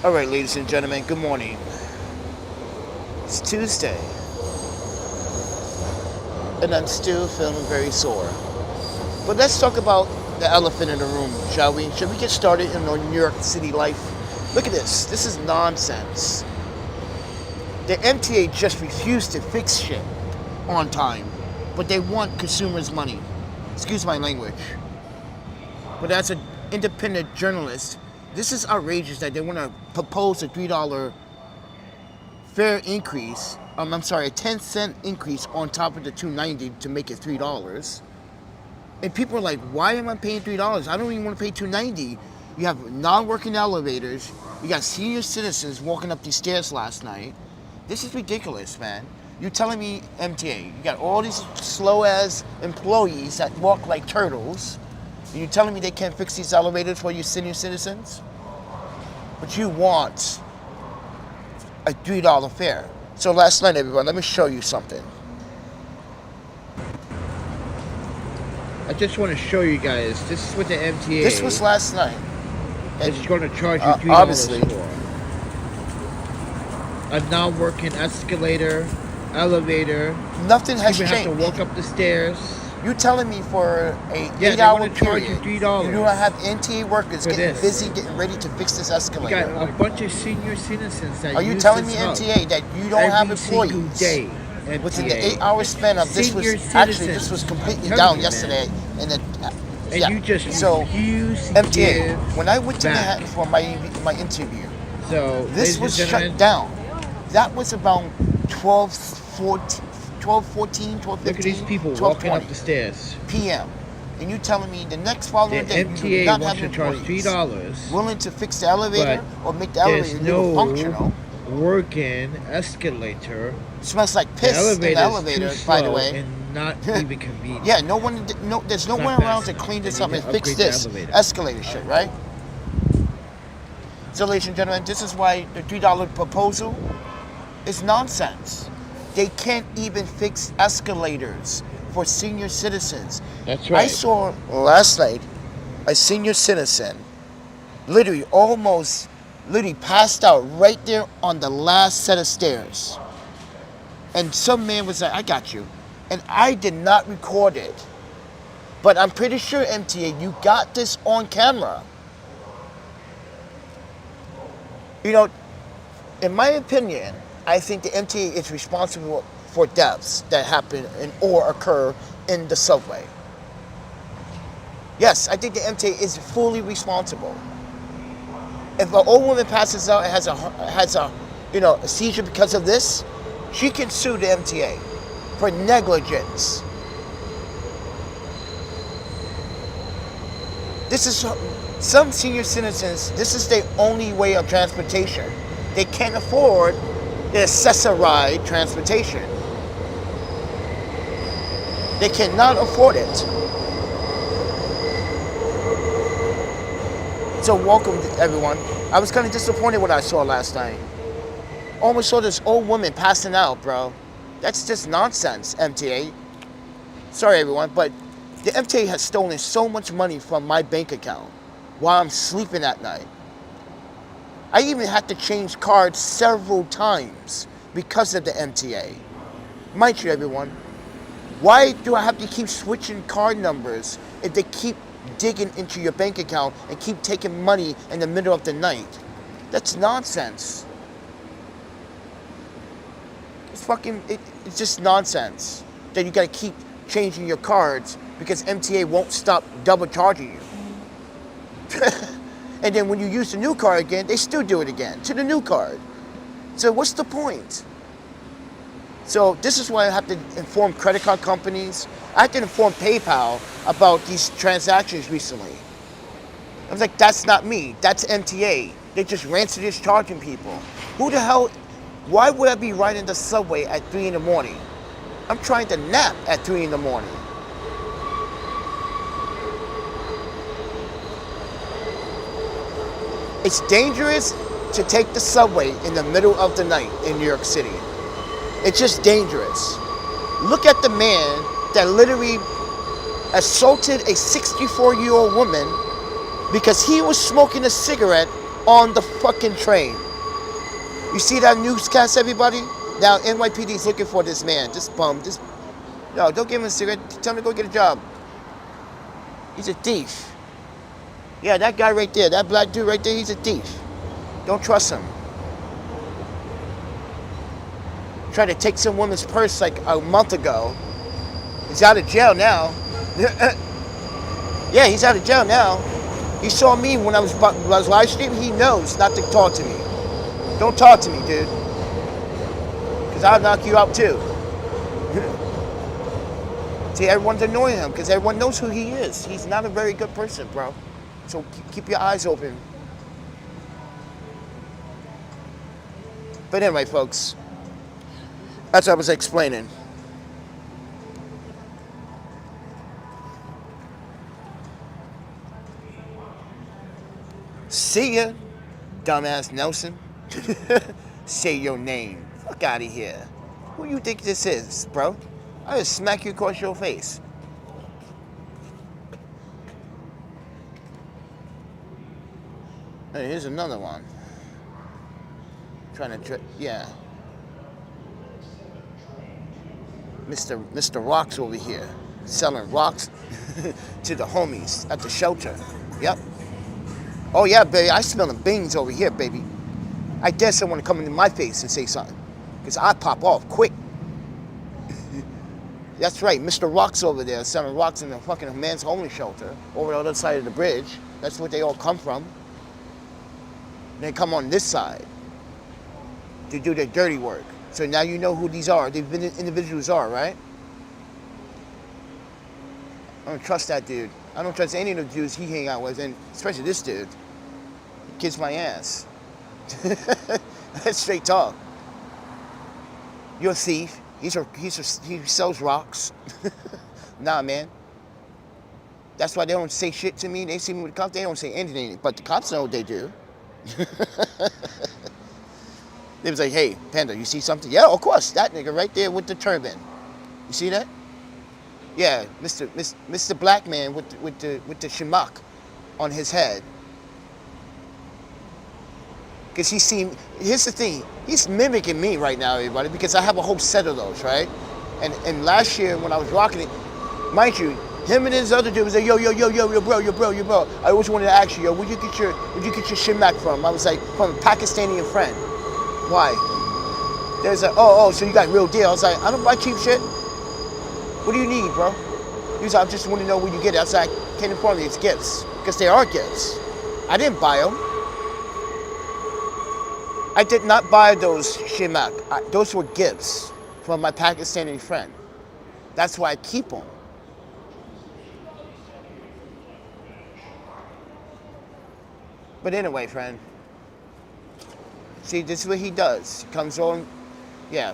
Alright, ladies and gentlemen, good morning. It's Tuesday, and I'm still feeling very sore. But let's talk about the elephant in the room, shall we? Should we get started in our New York City life? Look at this. This is nonsense. The MTA just refused to fix shit on time, but they want consumers' money. Excuse my language. But as an independent journalist, this is outrageous that they want to propose a $3 fare increase. I'm sorry, a 10-cent increase on top of the $2.90 to make it $3. And people are like, why am I paying $3? I don't even want to pay $2.90. You have non-working elevators. You got senior citizens walking up these stairs last night. This is ridiculous, man. You're telling me, MTA, you got all these slow-ass employees that walk like turtles, and you're telling me they can't fix these elevators for you senior citizens? But you want a $3 fare. So last night, everyone, let me show you something. I just want to show you guys. This is what the MTA. This was last night. It's going to charge you $3 obviously for a non-working escalator, elevator. Nothing has People changed. have to walk up the stairs. You telling me for a Yeah, 8-hour charge period, you $3. you don't have NTA workers getting this. busy getting ready to fix this You escalator? got a bunch of senior citizens that Are you use telling me, this hub MTA, that you don't have every single employees? day? Within MTA. the 8-hour span of this was Senior actually this citizens. was completely I'm telling down you, yesterday, and then And you just refuse to MTA. give When I went to back. Manhattan for my interview, So this was shut down. That was about 12:14, 12:15. Look at these people walking up the stairs. p.m. And you telling me the next following The day you do MTA not wants have to charge employees $3. willing to fix the elevator or make the There's elevator little functional? no working escalator. Smells like piss in the elevator, by the way. And not even convenient. Yeah, there's no one around to clean this up and fix this escalator shit, right? So, ladies and gentlemen, this is why the $3 proposal is nonsense. They can't even fix escalators for senior citizens. That's right. I saw last night a senior citizen literally passed out right there on the last set of stairs. And some man was like, I got you. And I did not record it. But I'm pretty sure, MTA, you got this on camera. You know, in my opinion, I think the MTA is responsible for deaths that happen or occur in the subway. Yes, I think the MTA is fully responsible. If an old woman passes out and has a seizure because of this, she can sue the MTA for negligence. This is some senior citizens. This is their only way of transportation. They can't afford the accessorized transportation. They cannot afford it. So welcome everyone. I was kind of disappointed what I saw last night. Almost saw this old woman passing out, bro. That's just nonsense, MTA. Sorry everyone, but the MTA has stolen so much money from my bank account while I'm sleeping at night. I even had to change cards several times because of the MTA. Mind you, everyone, why do I have to keep switching card numbers if they keep digging into your bank account and keep taking money in the middle of the night? That's nonsense. It's just nonsense that you gotta keep changing your cards because MTA won't stop double charging you. And then when you use the new card again, they still do it again to the new card. So what's the point? So this is why I have to inform credit card companies. I have to inform PayPal about these transactions recently. I was like, that's not me, that's MTA. They just ransom charging people. Who the hell, why would I be riding the subway at 3 in the morning? I'm trying to nap at 3 in the morning. It's dangerous to take the subway in the middle of the night in New York City. It's just dangerous. Look at the man that literally assaulted a 64-year-old woman because he was smoking a cigarette on the fucking train. You see that newscast, everybody? Now NYPD is looking for this man, this bum, this. No, don't give him a cigarette. Tell him to go get a job. He's a thief. Yeah, that guy right there, that black dude right there, he's a thief. Don't trust him. Tried to take some woman's purse like a month ago. He's out of jail now. Yeah, he's out of jail now. He saw me when I was live streaming. He knows not to talk to me. Don't talk to me, dude. Because I'll knock you out too. See, everyone's annoying him because everyone knows who he is. He's not a very good person, bro. So keep your eyes open. But anyway, folks, that's what I was explaining. See ya, dumbass Nelson. Say your name. Fuck out of here. Who you think this is, bro? I'll just smack you across your face. Hey, here's another one. Trying to, yeah. Mr. Rocks over here, selling rocks to the homies at the shelter. Yep. Oh yeah, baby, I smelling beans over here, baby. I dare someone to come into my face and say something, because I pop off quick. That's right, Mr. Rocks over there selling rocks in the fucking man's homeless shelter over the other side of the bridge. That's where they all come from. They come on this side to do their dirty work. So now you know who these are. These individuals are, right? I don't trust that dude. I don't trust any of the dudes he hang out with, and especially this dude. He kiss my ass. That's straight talk. You're a thief. He sells rocks. Nah, man. That's why they don't say shit to me. They see me with the cops, they don't say anything. But the cops know what they do. They was like, hey, Panda, you see something? Yeah, of course. That nigga right there with the turban. You see that? Yeah, Mr. Black Man with the shimak on his head. Because here's the thing, he's mimicking me right now, everybody, because I have a whole set of those, right? And last year when I was rocking it, mind you, him and his other dude was like, yo, bro. I always wanted to ask you, yo, where'd you get your shimak from? I was like, from a Pakistani friend. Why? There's a, so you got real deal. I was like, I don't buy cheap shit. What do you need, bro? He was like, I just want to know where you get it. I was like, I can't inform you, it's gifts. Because they are gifts. I didn't buy them. I did not buy those shimak. Those were gifts from my Pakistani friend. That's why I keep them. But anyway, friend. See, this is what he does. He comes on, yeah.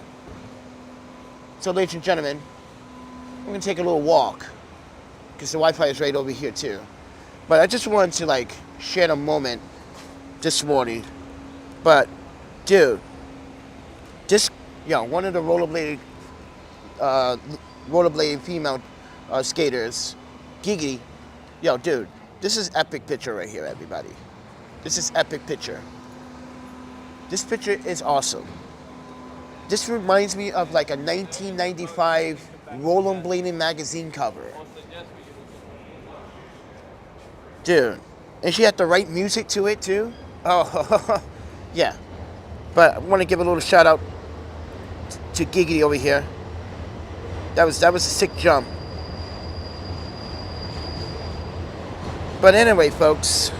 So, ladies and gentlemen, I'm gonna take a little walk because the Wi-Fi is right over here too. But I just wanted to like share a moment this morning. But, dude, this, one of the rollerblading female skaters, Gigi, dude, this is epic picture right here, everybody. This is epic picture. This picture is awesome. This reminds me of like a 1995 rollerblading magazine cover. Dude, and she had the right music to it too. Oh, yeah. But I want to give a little shout out to Gigi over here. That was a sick jump. But anyway, folks,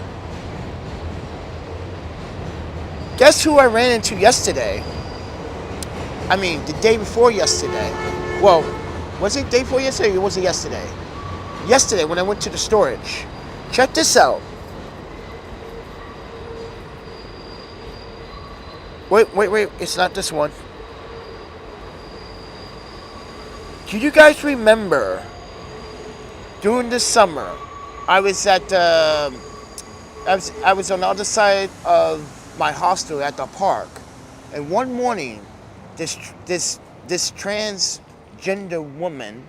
guess who I ran into yesterday? I mean, the day before yesterday. Well, was it day before yesterday or was it yesterday? Yesterday when I went to the storage. Check this out. Wait, it's not this one. Do you guys remember during the summer, I was at I was on the other side of my hostel at the park, and one morning this transgender woman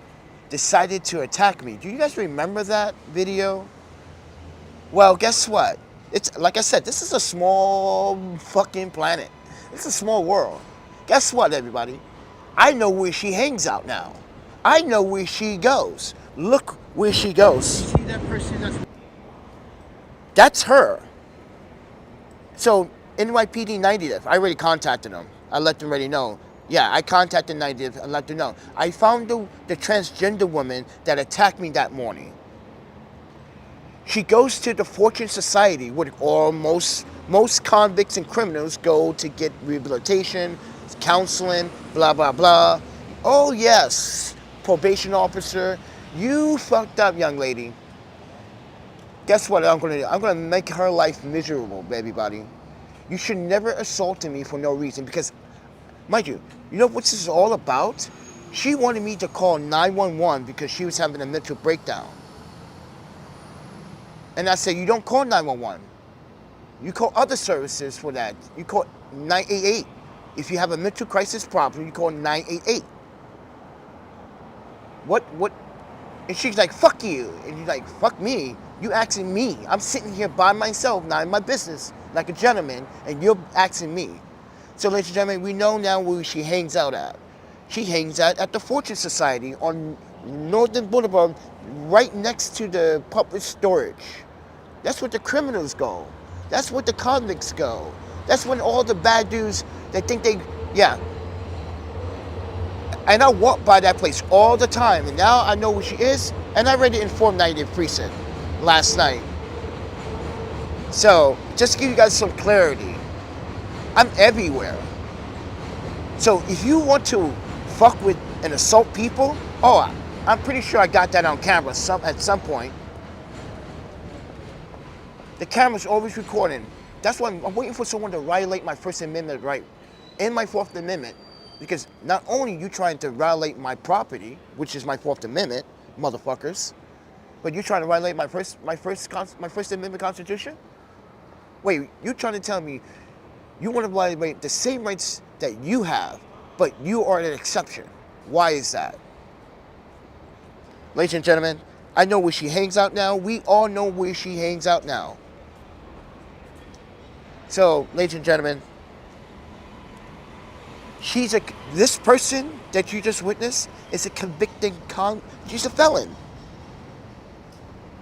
decided to attack me. Do you guys remember that video? Well, guess what? It's like I said, this is a small fucking planet. It's a small world. Guess what, everybody? I know where she hangs out now. I know where she goes. Look where she goes. See that person That's her. So NYPD 90th, I already contacted them. I let them already know. Yeah, I contacted 90th and let them know. I found the transgender woman that attacked me that morning. She goes to the Fortune Society where most convicts and criminals go to get rehabilitation, counseling, blah, blah, blah. Oh, yes, probation officer, you fucked up, young lady. Guess what I'm going to do? I'm going to make her life miserable, baby buddy. You should never assault me for no reason because, mind you, you know what this is all about? She wanted me to call 911 because she was having a mental breakdown. And I said, you don't call 911. You call other services for that. You call 988. If you have a mental crisis problem, you call 988. What? And she's like, fuck you. And you're like, fuck me? You asking me. I'm sitting here by myself, not in my business, like a gentleman, and you're asking me. So, ladies and gentlemen, we know now where she hangs out at. She hangs out at the Fortune Society on Northern Boulevard, right next to the public storage. That's where the criminals go. That's where the convicts go. That's when all the bad dudes, they think they, yeah. And I walk by that place all the time, and now I know where she is, and I already informed 90th Precinct last night. So, just to give you guys some clarity, I'm everywhere. So, if you want to fuck with and assault people, oh, I'm pretty sure I got that on camera at some point. The camera's always recording. That's why I'm waiting for someone to violate my First Amendment right and my Fourth Amendment. Because not only you trying to violate my property, which is my Fourth Amendment, motherfuckers, but you trying to violate my First Amendment Constitution? Wait, you trying to tell me you want to violate the same rights that you have, but you are an exception? Why is that? Ladies and gentlemen, I know where she hangs out now. We all know where she hangs out now. So, ladies and gentlemen, this person that you just witnessed is a convicted she's a felon.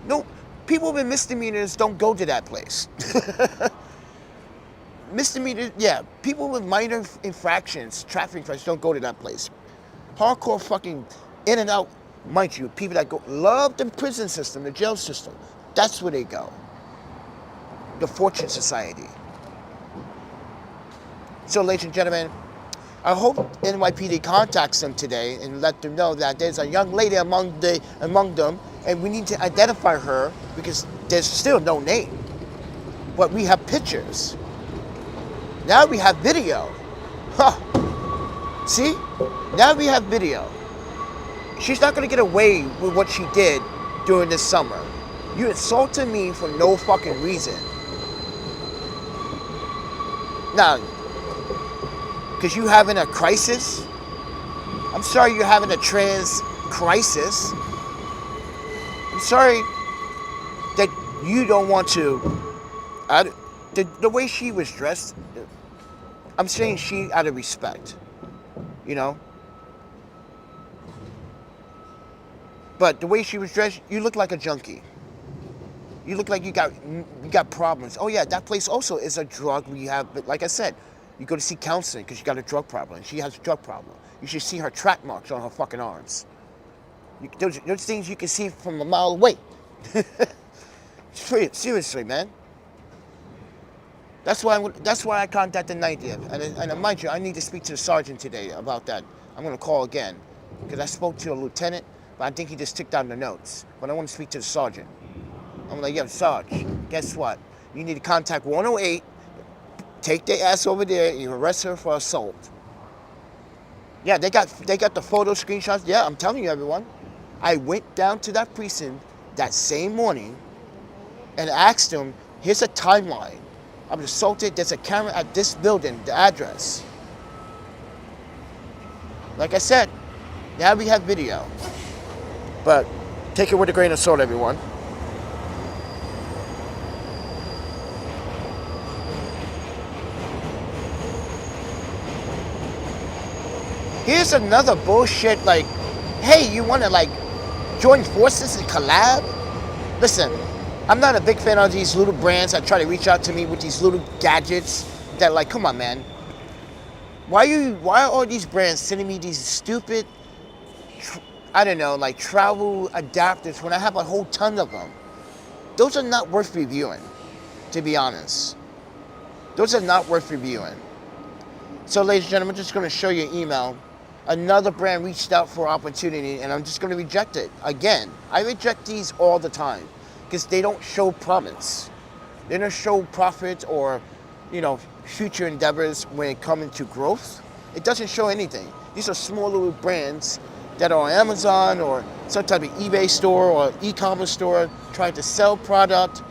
No, people with misdemeanors don't go to that place. Misdemeanors, yeah, people with minor infractions, traffic infractions, don't go to that place. Hardcore fucking in and out, mind you, people that love the prison system, the jail system, that's where they go. The Fortune Society. So, ladies and gentlemen, I hope NYPD contacts them today and let them know that there's a young lady among them, and we need to identify her because there's still no name. But we have pictures. Now we have video. Huh. See? Now we have video. She's not going to get away with what she did during this summer. You insulted me for no fucking reason. Now, because you having a crisis? I'm sorry you're having a trans crisis. I'm sorry that you don't want to. The way she was dressed, I'm saying she out of respect, you know? But the way she was dressed, you look like a junkie. You look like you got problems. Oh yeah, that place also is a drug rehab. But like I said, you go to see counseling because you got a drug problem. And she has a drug problem. You should see her track marks on her fucking arms. Those things you can see from a mile away. Seriously, man. That's why I contacted 90th. And mind you, I need to speak to the sergeant today about that. I'm going to call again because I spoke to a lieutenant, but I think he just took down the notes. But I want to speak to the sergeant. I'm like, yo, Sarge, guess what? You need to contact 108, take their ass over there, and you arrest her for assault. Yeah, they got the photo screenshots. Yeah, I'm telling you, everyone. I went down to that precinct that same morning and asked them, here's a timeline. I was assaulted. There's a camera at this building, the address. Like I said, now we have video. But take it with a grain of salt, everyone. Here's another bullshit like, hey, you want to like join forces and collab? Listen, I'm not a big fan of these little brands that try to reach out to me with these little gadgets that like, come on, man. Why are all these brands sending me these stupid, I don't know, like travel adapters when I have a whole ton of them? Those are not worth reviewing, to be honest. Those are not worth reviewing. So, ladies and gentlemen, I'm just going to show you an email. Another brand reached out for opportunity, and I'm just going to reject it. Again, I reject these all the time because they don't show promise. They don't show profit or, future endeavors when it comes to growth. It doesn't show anything. These are small little brands that are on Amazon or some type of eBay store or e-commerce store trying to sell product,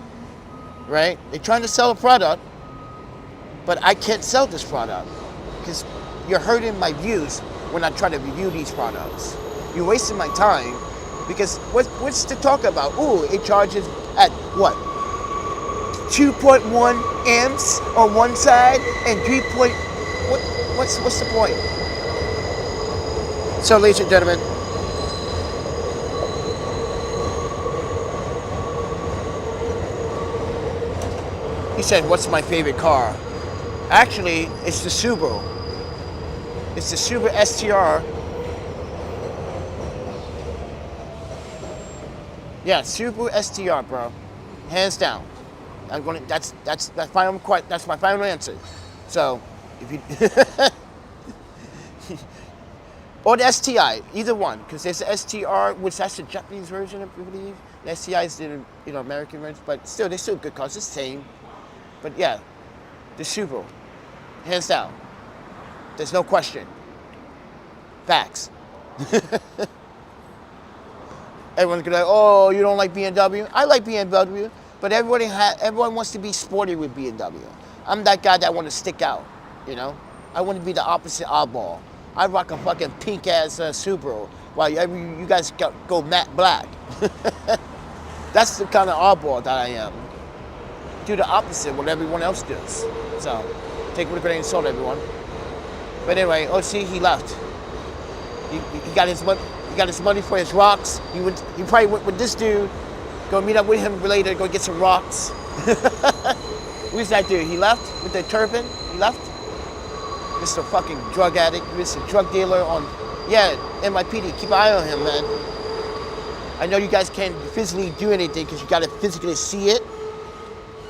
right? They're trying to sell a product, but I can't sell this product because you're hurting my views when I try to review these products. You're wasting my time because what's to talk about? Ooh, it charges at what? 2.1 amps on one side and 3. What's the point? So, ladies and gentlemen, he said, "What's my favorite car?" Actually, it's the Subaru. It's the Subaru STR. Yeah, Subaru STR, bro. Hands down. That's my final answer. So, if you or the STI, either one, because there's the STR, which that's the Japanese version, I believe. The STI is the American version, but still, they're still good cars. It's the same. But yeah, the Subaru, hands down. There's no question. Facts. Everyone's gonna be like, oh, you don't like BMW? I like BMW, but everyone wants to be sporty with BMW. I'm that guy that want to stick out, I want to be the opposite oddball. I rock a fucking pink ass Subaru while you guys go matte black. That's the kind of oddball that I am. Do the opposite what everyone else does. So take it with a grain of salt, everyone. But anyway, see, he left. He got his money. He got his money for his rocks. He probably went with this dude. Go meet up with him later. Go get some rocks. Who's that dude? He left with the turban. He left. Mr. fucking drug addict, Mr. drug dealer on, NYPD. Keep an eye on him, man. I know you guys can't physically do anything because you got to physically see it.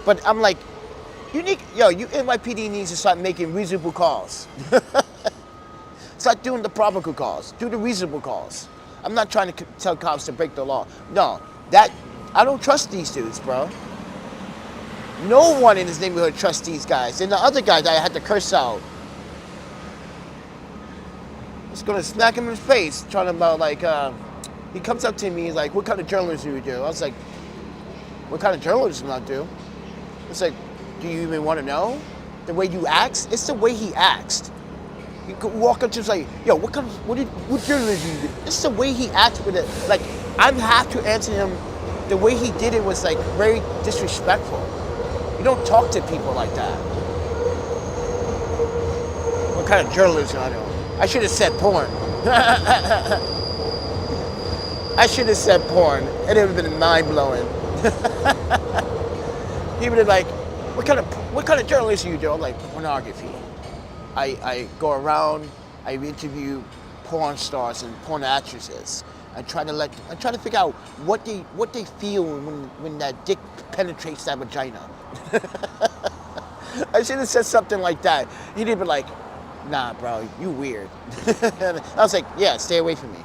But I'm like, you NYPD needs to start making reasonable calls. Start doing the proper calls. Do the reasonable calls. I'm not trying to tell cops to break the law. No, I don't trust these dudes, bro. No one in this neighborhood trusts these guys. And the other guy that I had to curse out, I was gonna smack him in his face, trying about like, he comes up to me, he's like, what kind of journalism do you do? I was like, what kind of journalism do I do? It's like, do you even want to know? The way you act? It's the way he acts. You could walk up to him like, yo, what journalism do you do? It's the way he acts with it. Like, I have to answer him. The way he did it was like very disrespectful. You don't talk to people like that. What kind of journalism I do? I should have said porn. I should have said porn. It would have been mind-blowing. He would have like, what kind of journalism you do? I'm like, pornography. I go around, I interview porn stars and porn actresses. I try to figure out what they feel when that dick penetrates that vagina. I should have said something like that. He'd be like, nah, bro, you weird. I was like, yeah, stay away from me.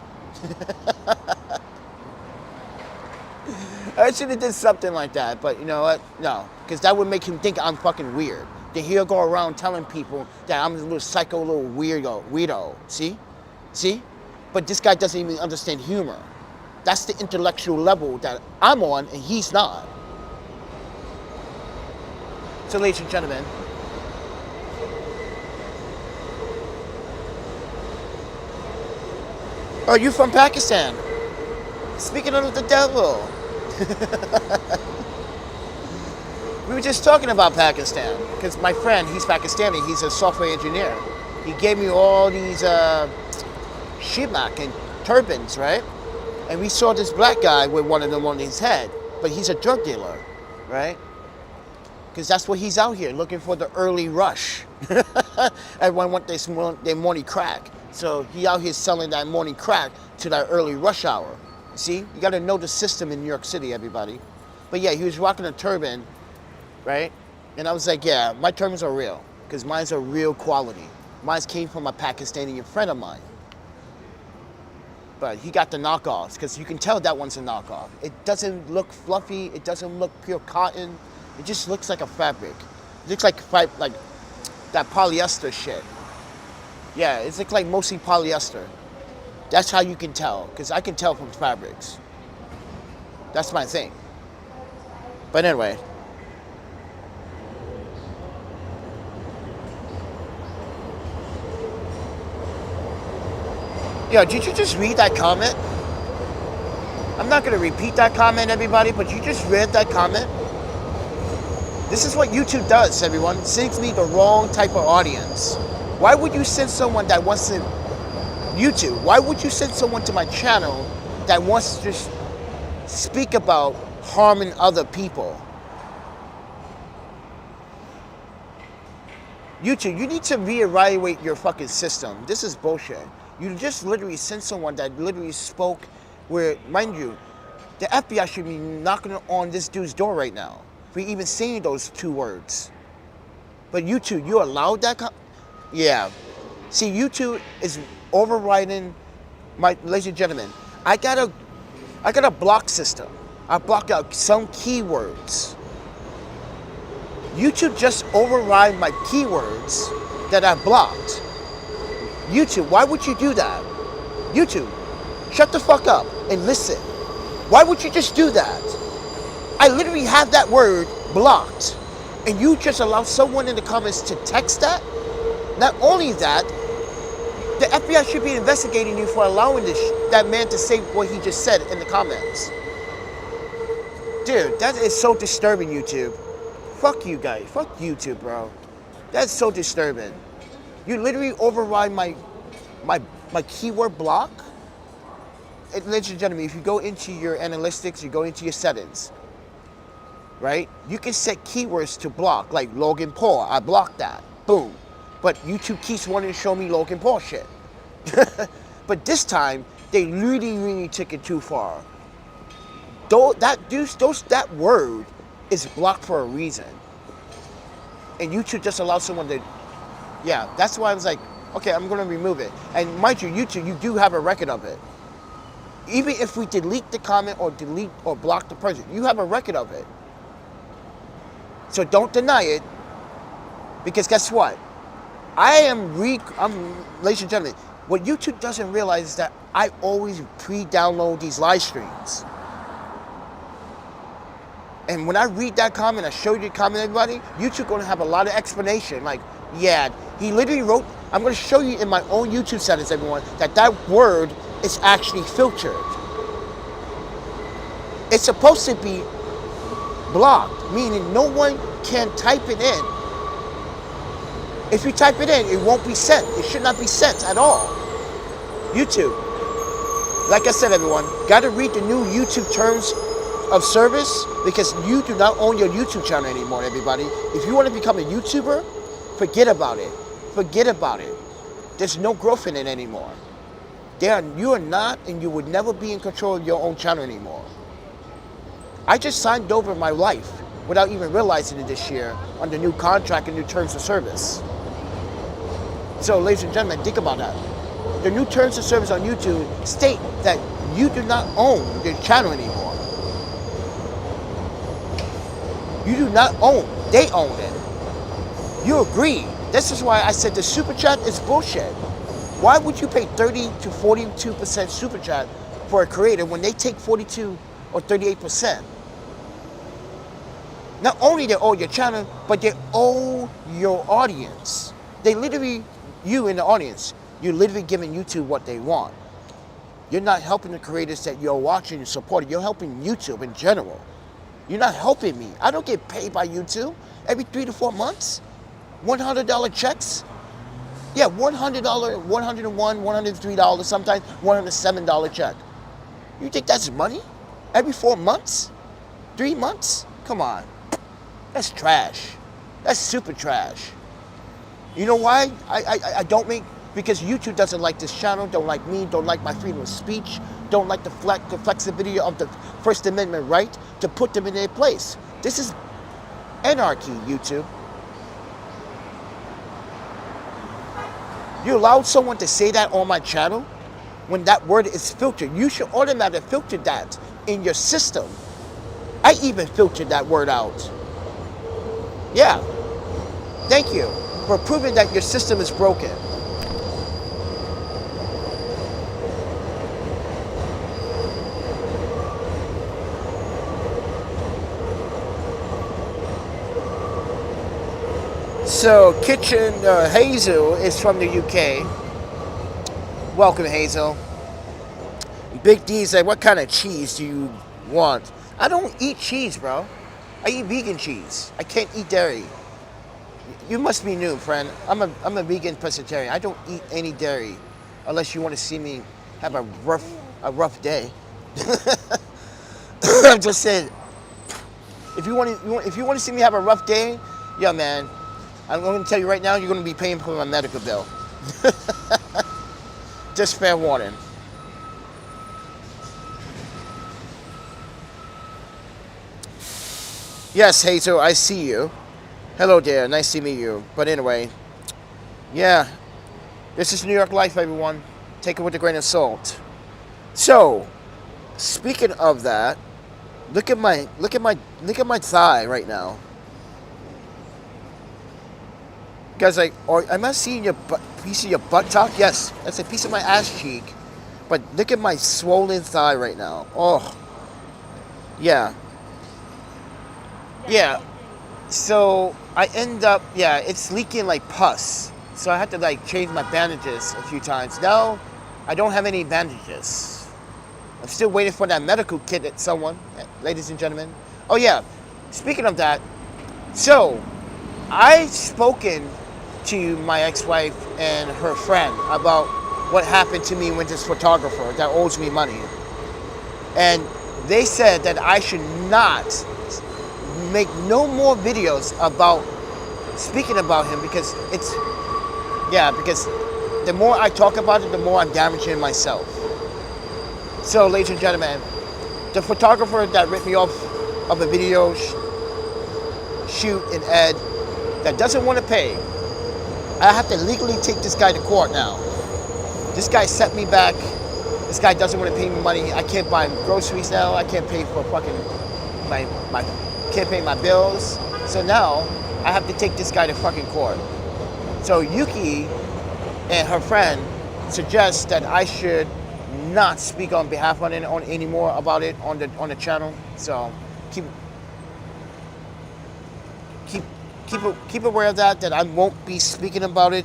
I should have did something like that, but you know what? No, because that would make him think I'm fucking weird. Then he'll go around telling people that I'm a little psycho, little weirdo. See? But this guy doesn't even understand humor. That's the intellectual level that I'm on, and he's not. So, ladies and gentlemen, oh, you from Pakistan? Speaking of the devil. We were just talking about Pakistan because my friend, he's Pakistani. He's a software engineer. He gave me all these shimak and turbans, right? And we saw this black guy with one of them on his head, but he's a drug dealer, right? Because that's what he's out here, looking for the early rush. Everyone want their morning crack. So he out here selling that morning crack to that early rush hour. See, you got to know the system in New York City, everybody. But yeah, he was rocking a turban, right? And I was like, yeah, my turbans are real, because mine's are real quality. Mine came from a Pakistani friend of mine. But he got the knockoffs, because you can tell that one's a knockoff. It doesn't look fluffy. It doesn't look pure cotton. It just looks like a fabric. It looks like that polyester shit. Yeah, it looks like mostly polyester. That's how you can tell, because I can tell from fabrics. That's my thing. But anyway. Yo, did you just read that comment? I'm not going to repeat that comment, everybody, but you just read that comment? This is what YouTube does, everyone. It sends me the wrong type of audience. Why would you send someone that wants to YouTube? Why would you send someone to my channel that wants to just speak about harming other people? YouTube, you need to reevaluate your fucking system. This is bullshit. You just literally sent someone that literally spoke where, mind you, the FBI should be knocking on this dude's door right now for even saying those two words. But YouTube, you allowed that? Yeah. See, YouTube is overriding my, ladies and gentlemen, I got a block system. I block out some keywords. YouTube just override my keywords that I blocked. YouTube, why would you do that? YouTube, shut the fuck up and listen. Why would you just do that? I literally have that word blocked, and you just allow someone in the comments to text that? Not only that, the FBI should be investigating you for allowing that man to say what he just said in the comments. Dude, that is so disturbing, YouTube. Fuck you guys. Fuck YouTube, bro. That's so disturbing. You literally override my keyword block. And ladies and gentlemen, if you go into your analytics, you go into your settings, right? You can set keywords to block, like Logan Paul. I blocked that. Boom. But YouTube keeps wanting to show me Logan Paul shit. But this time, they really took it too far. That word is blocked for a reason. And YouTube just allowed someone to, yeah, that's why I was like, okay, I'm going to remove it. And mind you, YouTube, you do have a record of it. Even if we delete the comment or delete or block the person, you have a record of it. So don't deny it, because guess what? Ladies and gentlemen, what YouTube doesn't realize is that I always pre-download these live streams. And when I read that comment, I show you the comment, everybody, YouTube going to have a lot of explanation. Like, yeah, he literally wrote, I'm going to show you in my own YouTube settings, everyone, that word is actually filtered. It's supposed to be blocked, meaning no one can type it in. If you type it in, it won't be sent. It should not be sent at all. YouTube, like I said, everyone, got to read the new YouTube terms of service, because you do not own your YouTube channel anymore, everybody. If you want to become a YouTuber, forget about it. Forget about it. There's no growth in it anymore. You are not, and you would never be in control of your own channel anymore. I just signed over my life without even realizing it this year on the new contract and new terms of service. So, ladies and gentlemen, think about that. The new terms of service on YouTube state that you do not own your channel anymore. You do not own, they own it. You agree. This is why I said the super chat is bullshit. Why would you pay 30 to 42% super chat for a creator when they take 42 or 38%? Not only they owe your channel, but they owe your audience. They literally, you in the audience, you're literally giving YouTube what they want. You're not helping the creators that you're watching and supporting. You're helping YouTube in general. You're not helping me. I don't get paid by YouTube every 3 to 4 months. $100 checks. Yeah, $100, $101, $103, sometimes $107 check. You think that's money? Every 4 months? 3 months? Come on. That's trash. That's super trash. You know why I don't make? Because YouTube doesn't like this channel, don't like me, don't like my freedom of speech, don't like the flexibility of the First Amendment right to put them in their place. This is anarchy, YouTube. You allowed someone to say that on my channel when that word is filtered. You should automatically filter that in your system. I even filtered that word out. Yeah. Thank you for proving that your system is broken. So, Kitchen Hazel is from the UK. Welcome, Hazel. Big D's like, what kind of cheese do you want? I don't eat cheese, bro. I eat vegan cheese. I can't eat dairy. You must be new, friend. I'm a vegan pescatarian. I don't eat any dairy, unless you want to see me have a rough day. I'm just saying. If you want to see me have a rough day, yeah, man. I'm going to tell you right now, you're going to be paying for my medical bill. Just fair warning. Yes, Hazel, I see you. Hello there, nice to meet you. But anyway, yeah, this is New York life, everyone. Take it with a grain of salt. So, speaking of that, look at my thigh right now. Guys, like, am I seeing your piece of your buttock? Yes, that's a piece of my ass cheek. But look at my swollen thigh right now. Oh, yeah. Yeah. So I end up, yeah, it's leaking like pus. So I had to like change my bandages a few times. Now I don't have any bandages. I'm still waiting for that medical kit that someone, ladies and gentlemen. Oh yeah, speaking of that, so I've spoken to my ex-wife and her friend about what happened to me with this photographer that owes me money. And they said that I should not make no more videos about speaking about him because because the more I talk about it, the more I'm damaging myself. So, ladies and gentlemen, the photographer that ripped me off of a video shoot in Ed that doesn't want to pay, I have to legally take this guy to court now. This guy set me back. This guy doesn't want to pay me money. I can't buy groceries now. I can't pay for fucking can't pay my bills. So now I have to take this guy to fucking court. So Yuki and her friend suggest that I should not speak on behalf of it on anymore about it on the channel. So keep aware of that I won't be speaking about it.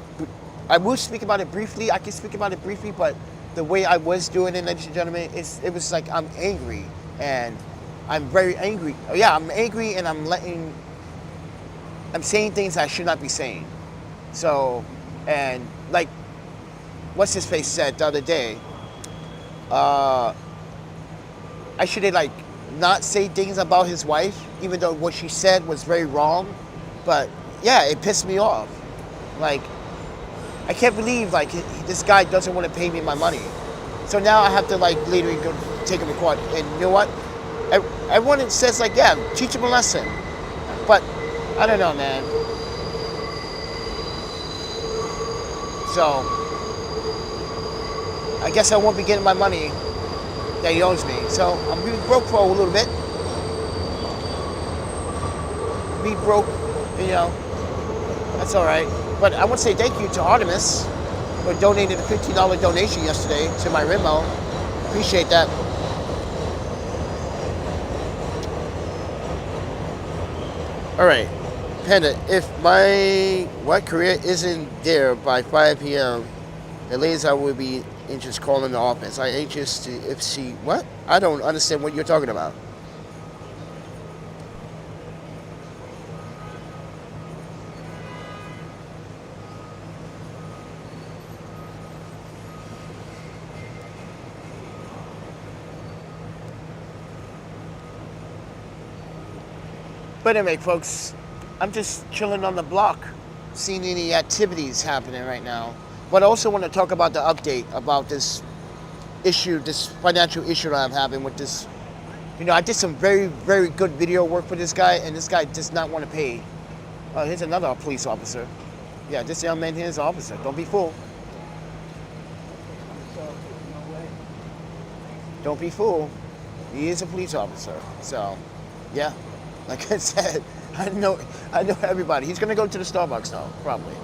I will speak about it briefly. I can speak about it briefly, but the way I was doing it, ladies and gentlemen, it was like I'm angry and I'm very angry. Yeah, I'm angry and I'm saying things I should not be saying. So, and like, what's his face said the other day, I should have like not say things about his wife, even though what she said was very wrong. But yeah, it pissed me off. Like, I can't believe like this guy doesn't want to pay me my money. So now I have to like literally go take him to court. And you know what? Everyone says like, yeah, teach him a lesson. But I don't know, man. So I guess I won't be getting my money that he owes me. So I'm gonna be broke for a little bit. Be broke, you know. That's all right. But I want to say thank you to Artemis for donating a $15 donation yesterday to my Venmo. Appreciate that. All right, Panda, if my white career isn't there by 5 p.m., at least I will be anxious calling the office. I'm anxious to if she, what? I don't understand what you're talking about. But anyway, folks, I'm just chilling on the block, seeing any activities happening right now. But I also want to talk about the update about this issue, this financial issue that I'm having with this. You know, I did some very, very good video work for this guy, and this guy does not want to pay. Here's another police officer. Yeah, this young man here is an officer. Don't be fooled. Don't be fooled. He is a police officer. So, yeah, like I said, I know everybody. He's gonna go to the Starbucks now, probably,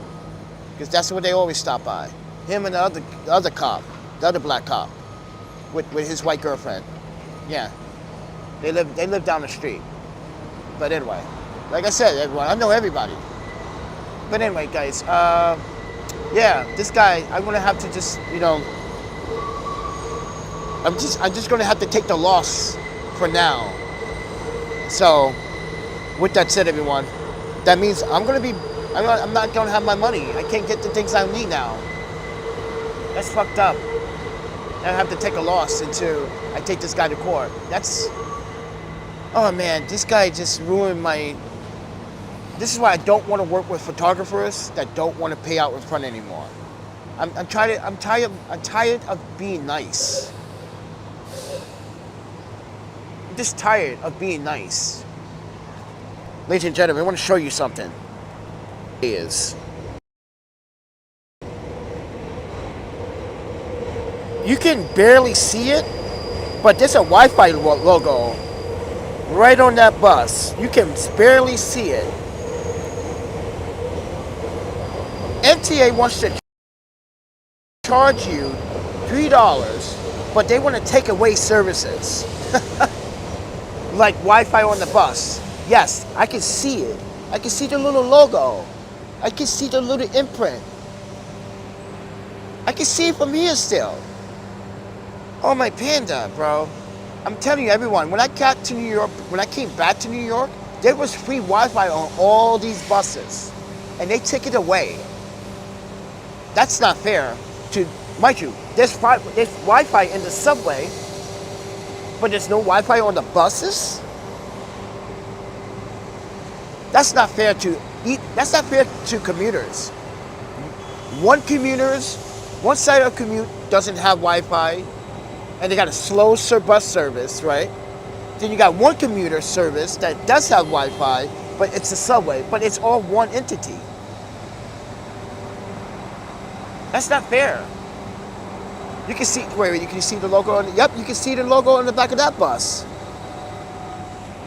because that's where they always stop by. Him and the other cop, the other black cop, with his white girlfriend. Yeah, they live down the street. But anyway, like I said, everyone, I know everybody. But anyway, guys, yeah, this guy, I'm gonna have to just, you know, I'm just gonna have to take the loss for now. So, with that said, everyone, that means I'm not gonna have my money. I can't get the things I need now. That's fucked up. I have to take a loss until I take this guy to court. That's, oh man, this guy just ruined my. This is why I don't want to work with photographers that don't want to pay out in front anymore. I'm tired of being nice. I'm just tired of being nice. Ladies and gentlemen, I want to show you something. You can barely see it, but there's a Wi-Fi logo right on that bus. You can barely see it. MTA wants to charge you $3, but they want to take away services. Like Wi-Fi on the bus. Yes, I can see it. I can see the little logo. I can see the little imprint. I can see it from here still. Oh, my panda, bro. I'm telling you, everyone, when I got to New York, when I came back to New York, there was free Wi-Fi on all these buses. And they took it away. That's not fair. Mind you, there's Wi-Fi in the subway, but there's no Wi-Fi on the buses? That's not fair that's not fair to commuters. One side of commute doesn't have Wi-Fi, and they got a slow bus service, right? Then you got one commuter service that does have Wi-Fi, but it's a subway, but it's all one entity. That's not fair. You can see, you can see the logo yep, you can see the logo on the back of that bus.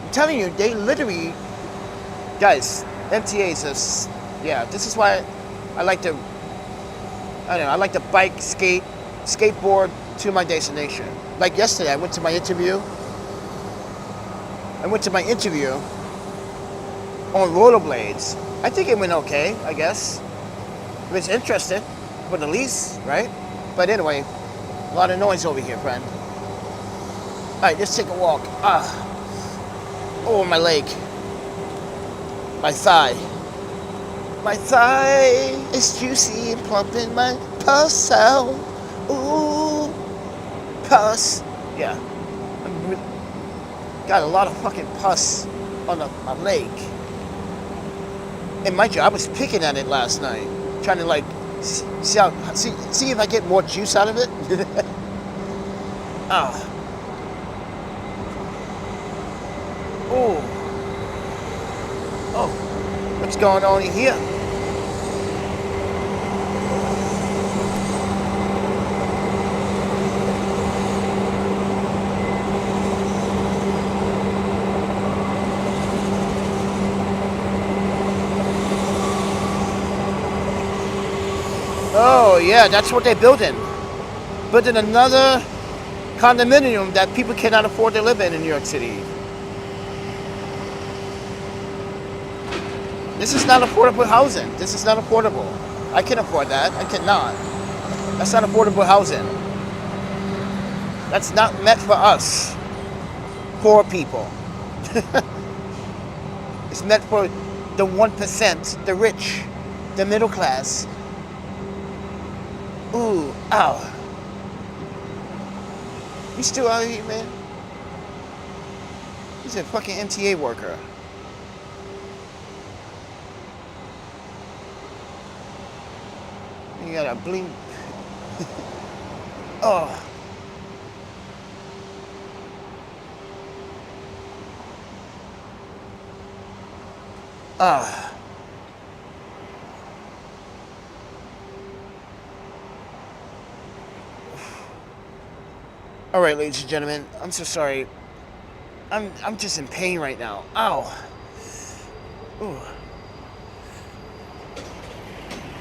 I'm telling you, they literally, guys, MTA's just, yeah, this is why I like to, I like to bike, skateboard to my destination. Like yesterday, I went to my interview on rollerblades. I think it went okay, I guess. It was interesting, for the least, right? But anyway, a lot of noise over here, friend. All right, let's take a walk. Oh, my leg. My thigh. My thigh is juicy and plumping my pus out. Ooh, pus. Yeah. Got a lot of fucking pus on my leg. And mind you, I was picking at it last night, trying to like see if I get more juice out of it. Oh. Oh, what's going on in here? Oh yeah, that's what they're building. Building another condominium that people cannot afford to live in New York City. This is not affordable housing. This is not affordable. I can afford that. I cannot. That's not affordable housing. That's not meant for us, poor people. It's meant for the 1%, the rich, the middle class. Ooh, ow. You still out here, man? He's a fucking MTA worker. You gotta blink. Oh. Ah. All right, ladies and gentlemen, I'm so sorry. I'm just in pain right now. Ow. Ooh.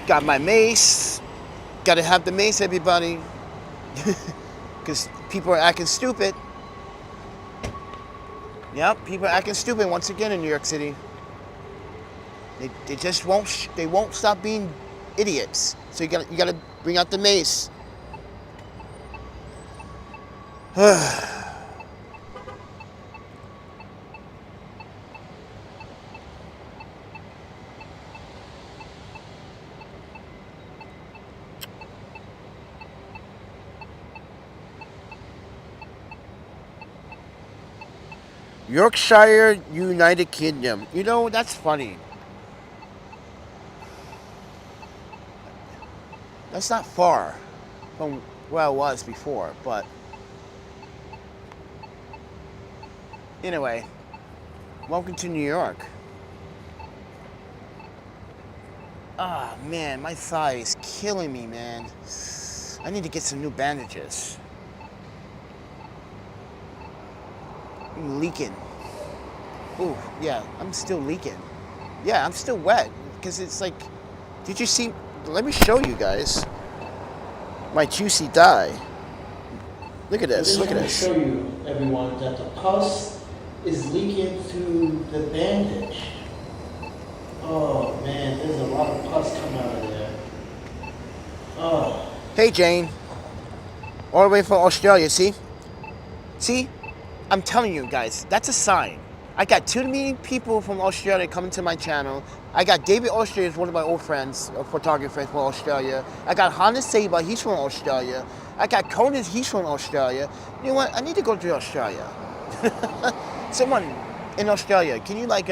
Got my mace. Gotta have the mace, everybody. Because people are acting stupid. Yep, people are acting stupid once again in New York City. They just won't stop being idiots. So you gotta bring out the mace. Yorkshire, United Kingdom. You know, that's funny. That's not far from where I was before, but anyway, welcome to New York. Ah, man, my thigh is killing me, man. I need to get some new bandages. I'm leaking. Ooh, yeah, I'm still leaking. Yeah, I'm still wet because it's like, did you see? Let me show you guys my juicy dye. Look at this. Look at this. I just want to show you, everyone, that the pus is leaking through the bandage. Oh man, there's a lot of pus coming out of there. Oh. Hey Jane. All the way from Australia, see? See? I'm telling you guys, that's a sign. I got too many people from Australia coming to my channel. I got David Australia, is one of my old friends, a photographer from Australia. I got Honda Saber, he's from Australia. I got Conan, he's from Australia. You know what? I need to go to Australia. Someone in Australia, can you like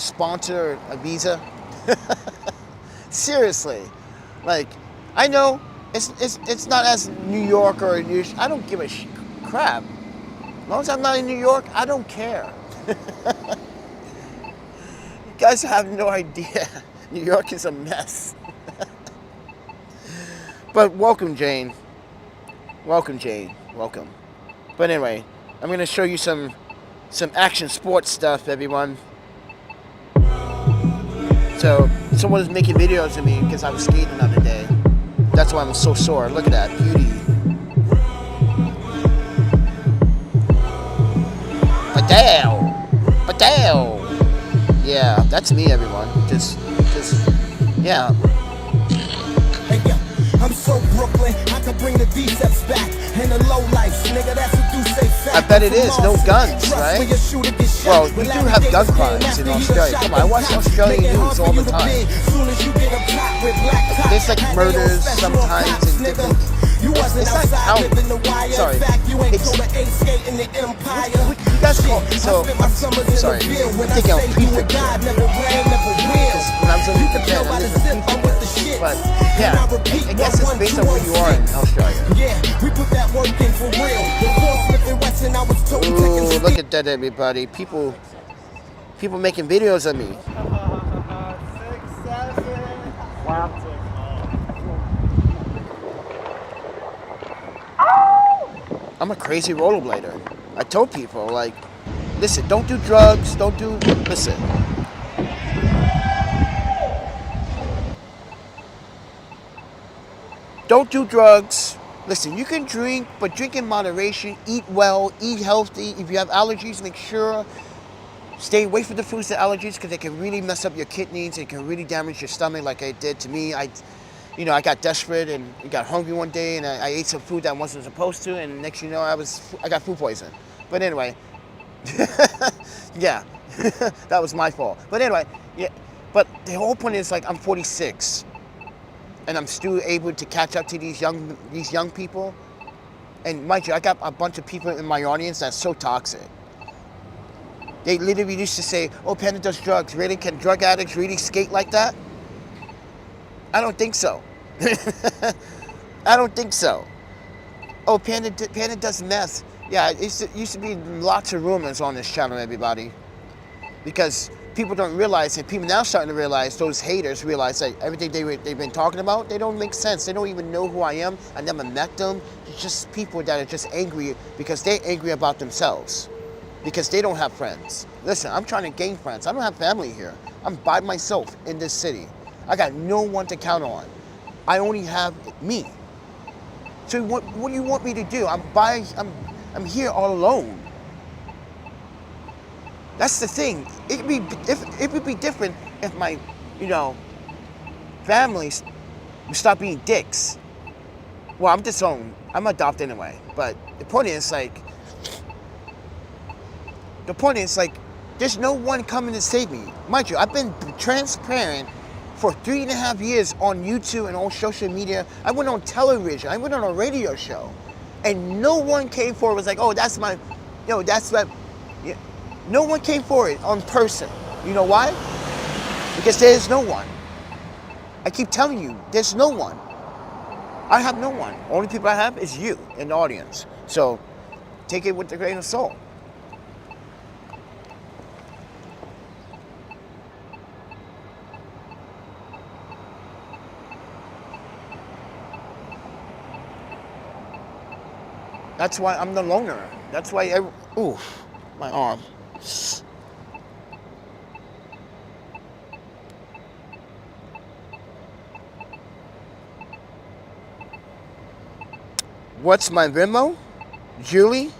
sponsor a visa? Seriously, like I know it's not as New York or I don't give a crap. As long as I'm not in New York, I don't care. You guys have no idea. New York is a mess. But welcome, Jane. Welcome, Jane. Welcome. But anyway, I'm going to show you some action sports stuff, everyone. So, someone was making videos of me because I was skating the other day. That's why I'm so sore. Look at that beauty. Badao! Yeah, that's me, everyone. Just, yeah. Hey, yo, I'm so Brooklyn, I can bring the D-steps back. And the low life, nigga, that's a do say fact. I bet it is, no guns, right? Well, we do have gun crimes in Australia. Come on, I watch Australian news all the time. There's like murders sometimes and different. It's not counting. Sorry. You guys call. So, I'm sorry. I'm thinking of prefect. Because when I was living in Japan, I lived in prefect. But, yeah, I guess it's based on where you are in Australia. Ooh, look at that, everybody. People making videos of me. I'm a crazy rollerblader. I told people, like, listen, don't do drugs, listen. Don't do drugs. Listen, you can drink, but drink in moderation, eat well, eat healthy. If you have allergies, make sure, stay away from the foods that allergies because they can really mess up your kidneys. It can really damage your stomach like it did to me. I got desperate and got hungry one day and I ate some food that I wasn't supposed to, and next you know, I got food poisoning. But anyway, yeah, that was my fault. But anyway, yeah, but the whole point is like I'm 46 and I'm still able to catch up to these young people. And mind you, I got a bunch of people in my audience that's so toxic. They literally used to say, oh, Panda does drugs. Really? Can drug addicts really skate like that? I don't think so. I don't think so. Oh, Panda does meth. Yeah, it used to be lots of rumors on this channel, everybody. Because people don't realize, and people now starting to realize, those haters realize that everything they've been talking about, they don't make sense. They don't even know who I am. I never met them. It's just people that are just angry because they're angry about themselves. Because they don't have friends. Listen, I'm trying to gain friends. I don't have family here. I'm by myself in this city. I got no one to count on. I only have me. So what do you want me to do? I'm here all alone. That's the thing. It would be different if my, family stop being dicks. Well, I'm disowned. I'm adopted anyway. But the point is there's no one coming to save me. Mind you, I've been transparent for 3.5 years on YouTube and on social media. I went on television. I went on a radio show. And no one came forward and was like, oh, that's my. Yeah. No one came forward on person. You know why? Because there's no one. I keep telling you, there's no one. I have no one. Only people I have is you in the audience. So take it with a grain of salt. That's why I'm the loner. That's why ooh, my arm. What's my Venmo? Julie?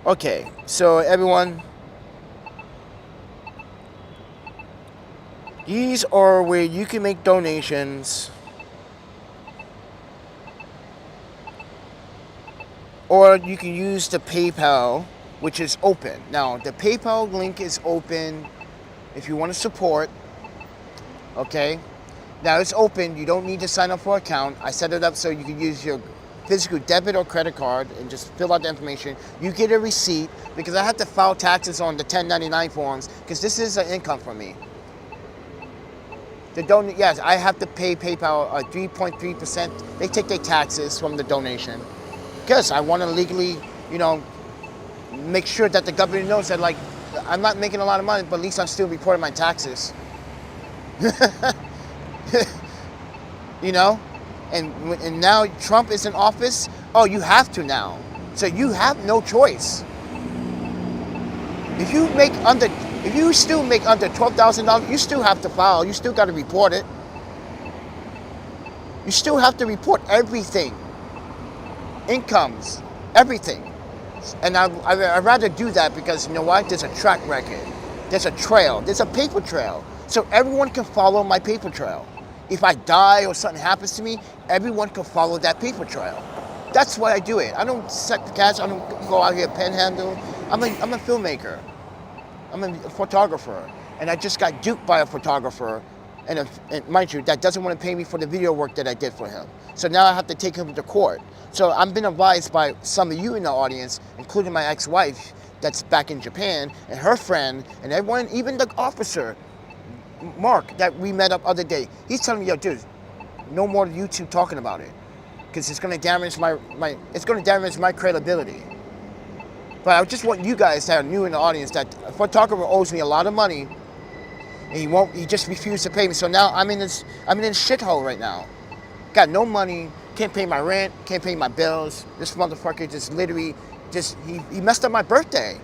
Okay, so everyone, these are where you can make donations. Or you can use the PayPal, which is open. Now, the PayPal link is open if you want to support, okay? Now, it's open. You don't need to sign up for an account. I set it up so you can use your physical debit or credit card and just fill out the information. You get a receipt because I have to file taxes on the 1099 forms because this is an income for me. Yes, I have to pay PayPal 3.3%. They take their taxes from the donation. Because I want to legally, make sure that the government knows that, like, I'm not making a lot of money, but at least I'm still reporting my taxes. And now Trump is in office. Oh, you have to now. So you have no choice. If you still make under $12,000, you still have to file. You still got to report it. You still have to report everything. Incomes, everything. And I'd rather do that because, you know what? There's a track record. There's a trail. There's a paper trail. So everyone can follow my paper trail. If I die or something happens to me, everyone can follow that paper trail. That's why I do it. I don't set the cash. I don't go out here panhandle. I'm a filmmaker. I'm a photographer. And I just got duped by a photographer. And mind you, that doesn't want to pay me for the video work that I did for him. So now I have to take him to court. So I've been advised by some of you in the audience, including my ex-wife that's back in Japan, and her friend, and everyone, even the officer, Mark, that we met up other day. He's telling me, yo, dude, no more YouTube talking about it, because it's going to damage my credibility. But I just want you guys that are new in the audience that a photographer owes me a lot of money, and he just refused to pay me. So now I'm in this shithole right now. Got no money, can't pay my rent, can't pay my bills. This motherfucker just literally he messed up my birthday.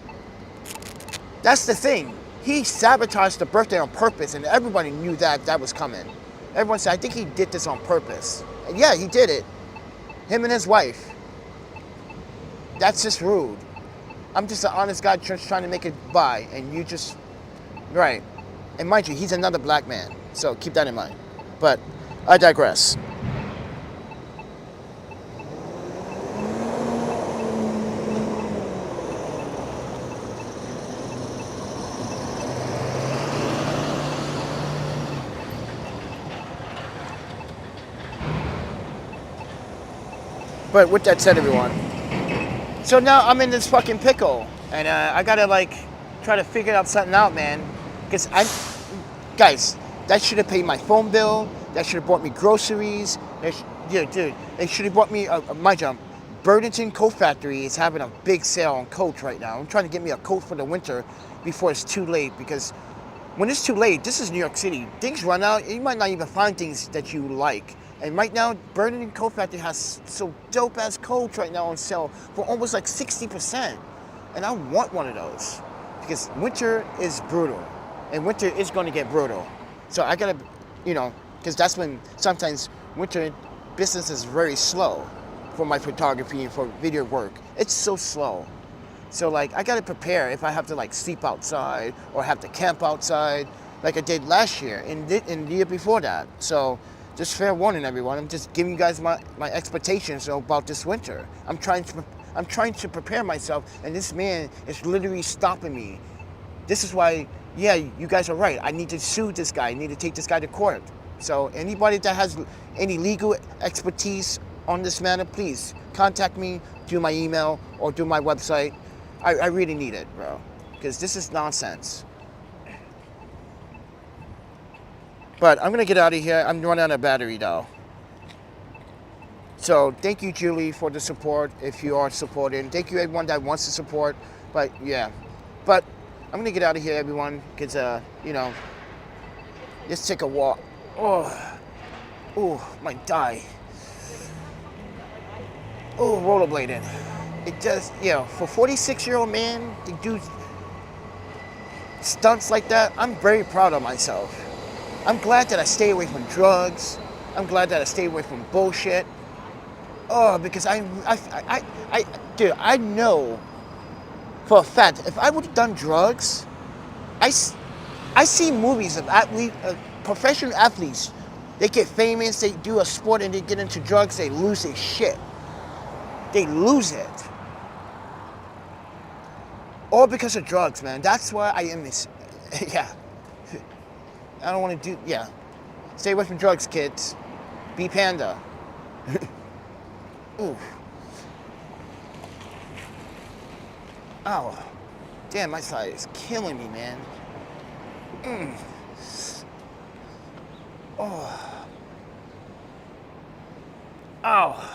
That's the thing. He sabotaged the birthday on purpose, and everybody knew that was coming. Everyone said, I think he did this on purpose. And yeah, he did it. Him and his wife. That's just rude. I'm just an honest guy just trying to make it by, and you just, right. And mind you, he's another black man, so keep that in mind. But I digress. But with that said, everyone, so now I'm in this fucking pickle, and I gotta try to figure out something out, man. Because guys, that should have paid my phone bill. That should have bought me groceries. Dude, they should have bought me my jump. Burlington Coat Factory is having a big sale on coats right now. I'm trying to get me a coat for the winter before it's too late, because when it's too late, this is New York City. Things run out. You might not even find things that you like. And right now, Burlington Coat Factory has so dope ass coats right now on sale for almost like 60%. And I want one of those because winter is brutal, and winter is going to get brutal. So I gotta, because that's when sometimes winter business is very slow for my photography and for video work. It's so slow. So like I gotta prepare if I have to like sleep outside or have to camp outside like I did last year and the year before that. So just fair warning everyone, I'm just giving you guys my expectations about this winter. I'm trying to prepare myself, and this man is literally stopping me. This is why, yeah, you guys are right. I need to sue this guy. I need to take this guy to court. So anybody that has any legal expertise on this matter, please contact me through my email or through my website. I really need it, bro, because this is nonsense. But I'm gonna get out of here. I'm running out of battery though. So thank you, Julie, for the support. If you are supporting, thank you everyone that wants to support. But yeah, but I'm gonna get out of here, everyone, because let's take a walk. Oh, might die. Oh, rollerblading. It does, for a 46-year-old man to do stunts like that, I'm very proud of myself. I'm glad that I stay away from drugs. I'm glad that I stay away from bullshit. Oh, because dude, I know for a fact, if I would have done drugs, I see movies of professional athletes. They get famous, they do a sport, and they get into drugs, they lose their shit. They lose it. All because of drugs, man. That's why I am this. Yeah. I don't want to do, Stay away from drugs, kids. Be panda. Ooh. Ow. Damn, my side is killing me, man. Oh. Ow.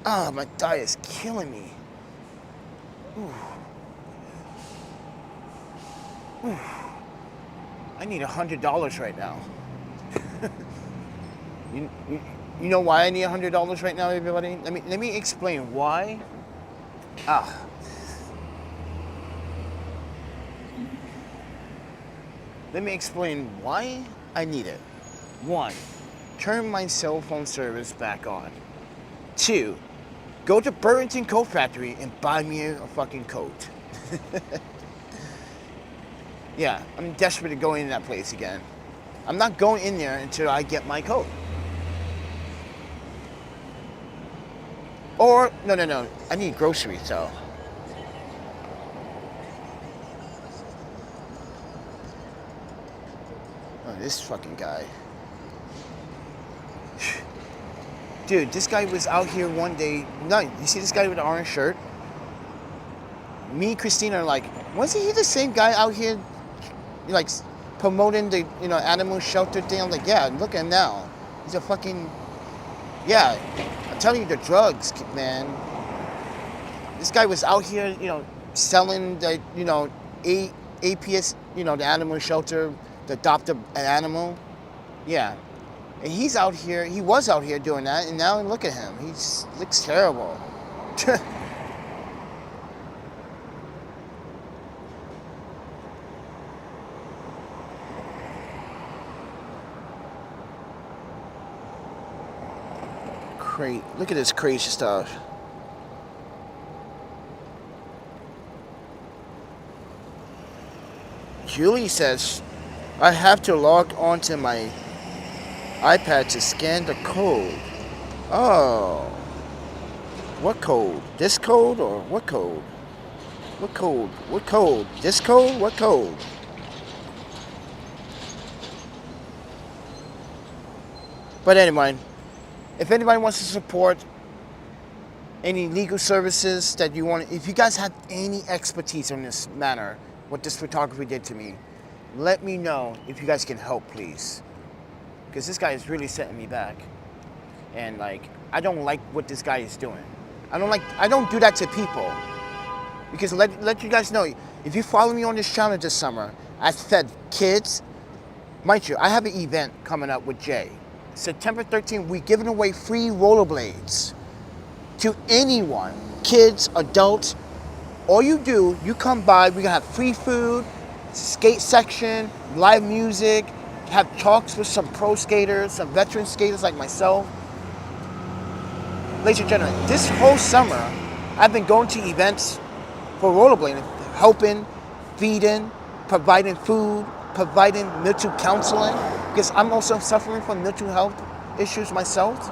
Ah, my thigh is killing me. Ooh. Ooh. I need $100 right now. you know why I need $100 right now, everybody? Let me explain why. Let me explain why I need it. 1, turn my cell phone service back on. 2, go to Burlington Coat Factory and buy me a fucking coat. Yeah, I'm desperate to go in that place again. I'm not going in there until I get my coat. Or, no. I need groceries, though. Oh, this fucking guy. Dude, this guy was out here one day. No, you see this guy with the orange shirt? Me and Christina are like, wasn't he the same guy out here, like, promoting the, animal shelter thing? I'm like, yeah, look at him now. He's a fucking, yeah. I'm telling you, the drugs, man. This guy was out here, selling the, APS, the animal shelter, to adopt an animal. Yeah. And he was out here doing that, and now look at him. He looks terrible. Look at this crazy stuff. Julie says, I have to log onto my iPad to scan the code. Oh. What code? This code or what code? What code? What code? This code? What code? But anyway, if anybody wants to support any legal services that you want, if you guys have any expertise on this matter, what this photographer did to me, let me know if you guys can help, please. Because this guy is really setting me back. And like, I don't like what this guy is doing. I don't do that to people. Because let you guys know, if you follow me on this channel this summer, I fed kids. Mind you, I have an event coming up with Jay. September 13th, we're giving away free rollerblades to anyone, kids, adults. All you do, you come by, we're gonna have free food, skate section, live music, have talks with some pro skaters, some veteran skaters like myself. Ladies and gentlemen, this whole summer, I've been going to events for rollerblading, helping, feeding, providing food, providing mental counseling, because I'm also suffering from mental health issues myself.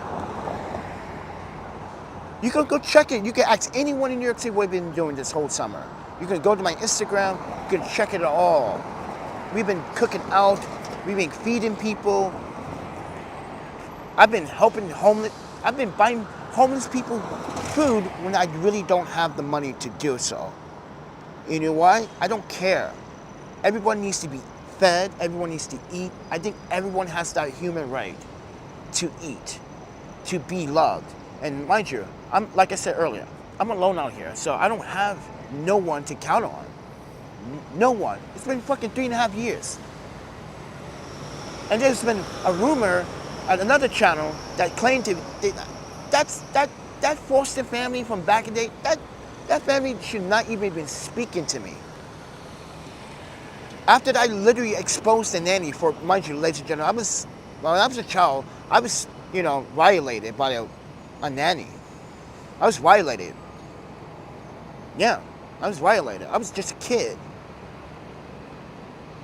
You can go check it. You can ask anyone in New York City what we've been doing this whole summer. You can go to my Instagram, you can check it all. We've been cooking out, we've been feeding people. I've been helping homeless, I've been buying homeless people food when I really don't have the money to do so. You know why? I don't care. Everyone needs to be fed, everyone needs to eat. I think everyone has that human right to eat, to be loved. And mind you, like I said earlier, I'm alone out here, so I don't have no one to count on. No one. It's been fucking 3.5 years. And there's been a rumor at another channel that claimed to, that foster family from back in the day, that family should not even been speaking to me. After I literally exposed the nanny for, mind you, ladies and gentlemen, when I was a child, I was, violated by a nanny. I was violated. Yeah, I was violated. I was just a kid.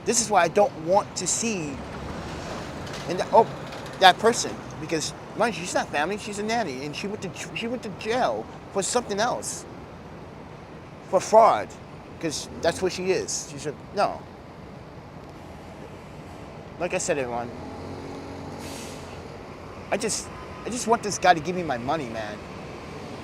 This is why I don't want to see that person, because mind you, she's not family, she's a nanny, and she went to jail for something else, for fraud, because that's what she is. She said no. Like I said, everyone, I just want this guy to give me my money, man.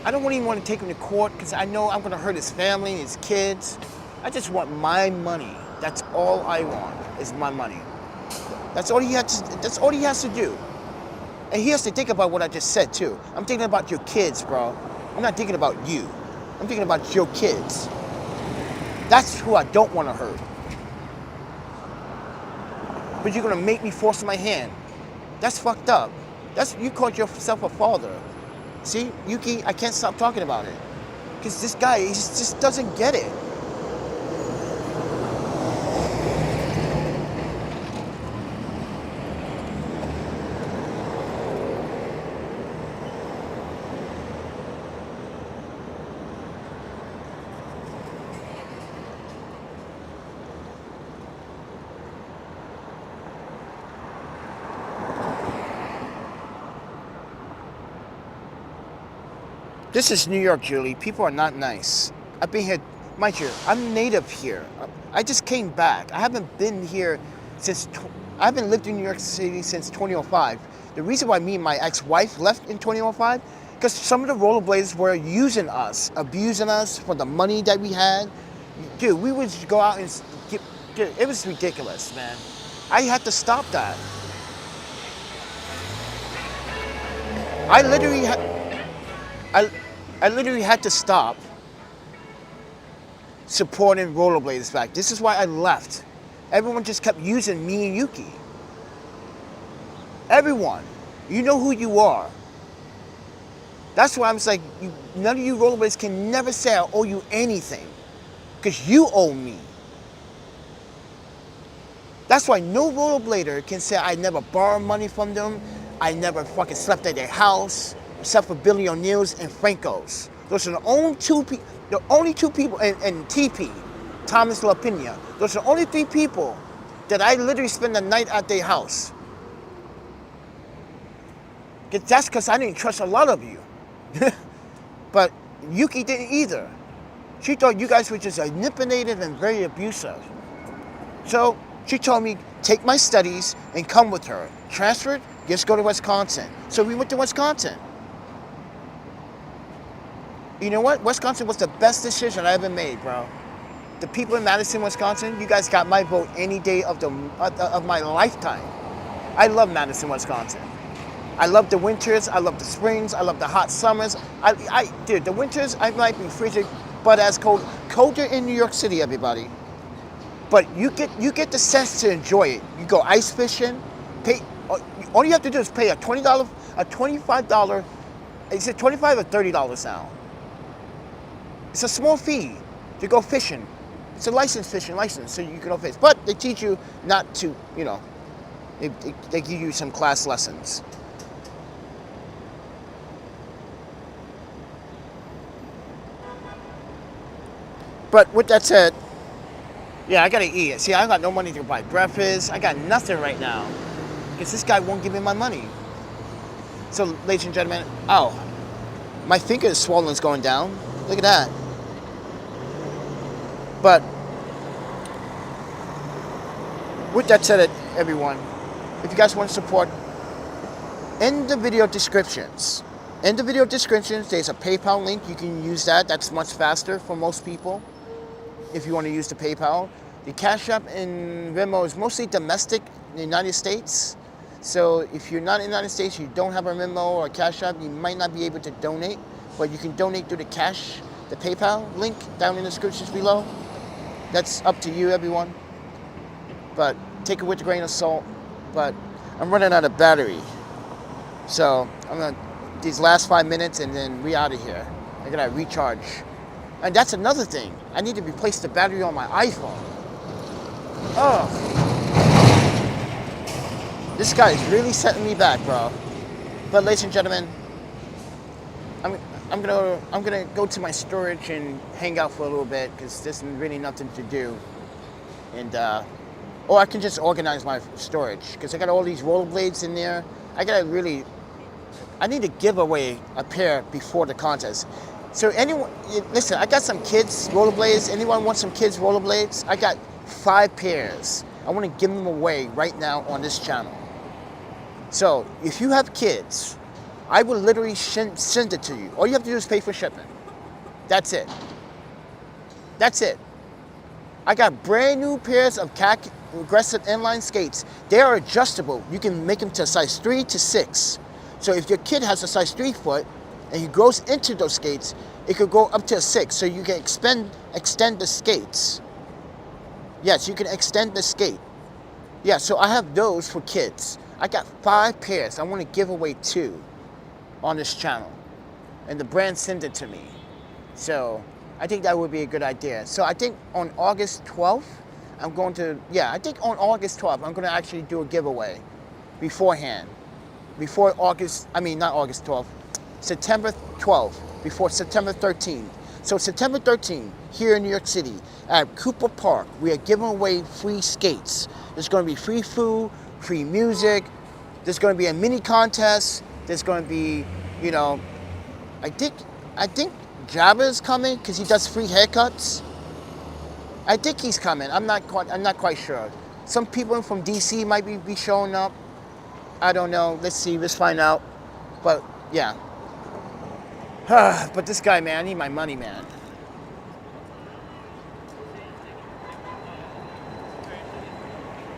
I don't even want to take him to court because I know I'm going to hurt his family, his kids. I just want my money. That's all I want, is my money. That's all he has to do. And he has to think about what I just said too. I'm thinking about your kids, bro. I'm not thinking about you. I'm thinking about your kids. That's who I don't want to hurt. But you're going to make me force my hand. That's fucked up. You called yourself a father. See, Yuki, I can't stop talking about it. Because this guy, he just doesn't get it. This is New York, Julie. People are not nice. I've been here, mind you, I'm native here. I just came back. I haven't been here I haven't lived in New York City since 2005. The reason why me and my ex-wife left in 2005, because some of the rollerbladers were using us, abusing us for the money that we had. Dude, we would go out and dude, it was ridiculous, man. I had to stop that. I literally had to stop supporting rollerbladers back. This is why I left. Everyone just kept using me and Yuki. Everyone. You know who you are. That's why I'm just like, none of you rollerbladers can never say I owe you anything. Because you owe me. That's why no rollerblader can say I never borrowed money from them. I never fucking slept at their house. Except for Billy O'Neill's and Franco's. Those are the only two people, and TP, Thomas LaPina. Those are the only 3 people that I literally spend the night at their house. That's because I didn't trust a lot of you. But Yuki didn't either. She thought you guys were just manipulative and very abusive. So she told me, take my studies and come with her. Transferred, just go to Wisconsin. So we went to Wisconsin. You know what? Wisconsin was the best decision I ever made, bro. The people in Madison, Wisconsin, you guys got my vote any day of my lifetime. I love Madison, Wisconsin. I love the winters. I love the springs. I love the hot summers. Dude, the winters I might be freezing, but as colder in New York City, everybody. But you get the sense to enjoy it. You go ice fishing. Pay. All you have to do is pay a $25. Is it $25 or $30 now? It's a small fee to go fishing. It's a licensed fishing license, so you can go fish. But they teach you not to, you know, they give you some class lessons. But with that said, yeah, I gotta eat. See, I got no money to buy breakfast. I got nothing right now because this guy won't give me my money. So, ladies and gentlemen, oh, my finger is swollen, it's going down. Look at that. But with that said, everyone, if you guys want to support, in the video descriptions, there's a PayPal link. You can use that. That's much faster for most people if you want to use the PayPal. The Cash App and Venmo is mostly domestic in the United States. So if you're not in the United States, you don't have a Venmo or a Cash App, you might not be able to donate, but you can donate through the PayPal link down in the descriptions below. That's up to you, everyone. But take it with a grain of salt. But I'm running out of battery. So I'm gonna, these last 5 minutes and then we out of here. I gotta recharge. And that's another thing. I need to replace the battery on my iPhone. Oh. This guy is really setting me back, bro. But ladies and gentlemen, I'm gonna go to my storage and hang out for a little bit because there's really nothing to do. And or I can just organize my storage because I got all these rollerblades in there. I need to give away a pair before the contest. So anyone, listen, I got some kids rollerblades. Anyone want some kids rollerblades? I got 5 pairs. I want to give them away right now on this channel. So if you have kids, I will literally send it to you. All you have to do is pay for shipping. That's it. That's it. I got brand new pairs of CAC aggressive inline skates. They are adjustable. You can make them to size 3 to 6. So if your kid has a size 3 foot and he grows into those skates, it could go up to a 6. So you can extend the skates. Yes, you can extend the skate. Yeah, so I have those for kids. I got 5 pairs. I want to give away 2 on this channel. And the brand sent it to me. So I think that would be a good idea. So I think on August 12th, I'm going to actually do a giveaway beforehand. Before August, not August 12th, September 12th, before September 13th. So September 13th, here in New York City, at Cooper Park, we are giving away free skates. There's going to be free food, free music. There's going to be a mini contest. There's going to be, I think Jabba's coming because he does free haircuts. I think he's coming. I'm not quite sure. Some people from DC might be showing up. I don't know. Let's see. Let's find out. But yeah. But this guy, man, I need my money, man.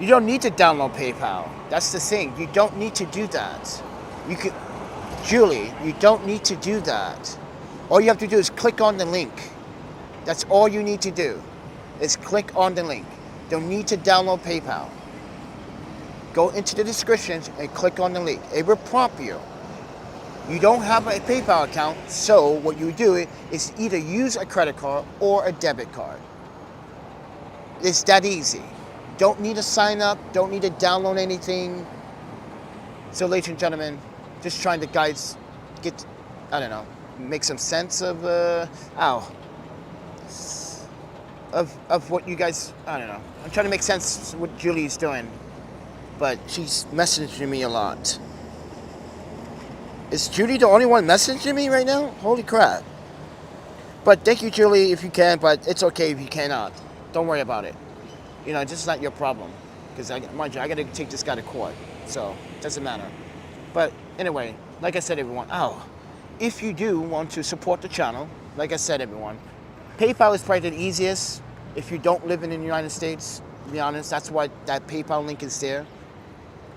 You don't need to download PayPal. That's the thing. You don't need to do that. Julie, you don't need to do that. All you have to do is click on the link. That's all you need to do, is click on the link. Don't need to download PayPal. Go into the descriptions and click on the link. It will prompt you. You don't have a PayPal account, so what you do is either use a credit card or a debit card. It's that easy. Don't need to sign up, don't need to download anything. So ladies and gentlemen, just trying to make some sense of what you guys, I don't know. I'm trying to make sense of what Julie's doing, but she's messaging me a lot. Is Julie the only one messaging me right now? Holy crap. But thank you, Julie, if you can, but it's okay if you cannot. Don't worry about it. This is not your problem. Because, mind you, I got to take this guy to court. So, it doesn't matter. But anyway, like I said, everyone, if you do want to support the channel, like I said, everyone, PayPal is probably the easiest if you don't live in the United States. To be honest, that's why that PayPal link is there.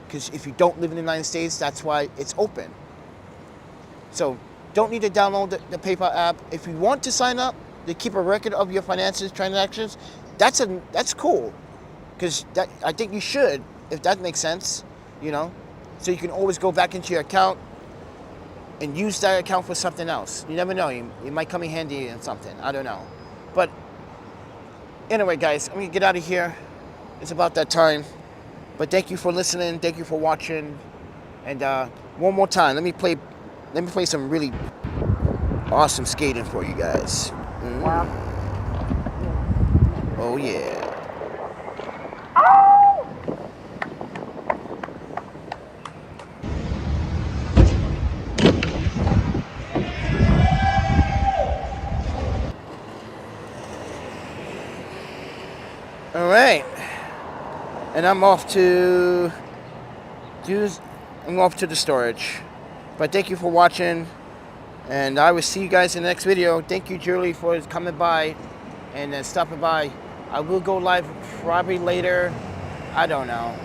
Because if you don't live in the United States, that's why it's open. So don't need to download the PayPal app. If you want to sign up to keep a record of your finances, transactions, that's cool. Because I think you should, if that makes sense, you know. So you can always go back into your account and use that account for something else. You never know, it might come in handy in something, I don't know. But anyway, guys, I'm gonna get out of here. It's about that time. But thank you for listening, thank you for watching. And one more time, let me play some really awesome skating for you guys. Oh yeah. All right, and I'm off to the storage. But thank you for watching, and I will see you guys in the next video. Thank you, Julie, for coming by and stopping by. I will go live probably later. I don't know.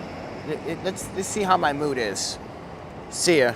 Let's see how my mood is. See ya.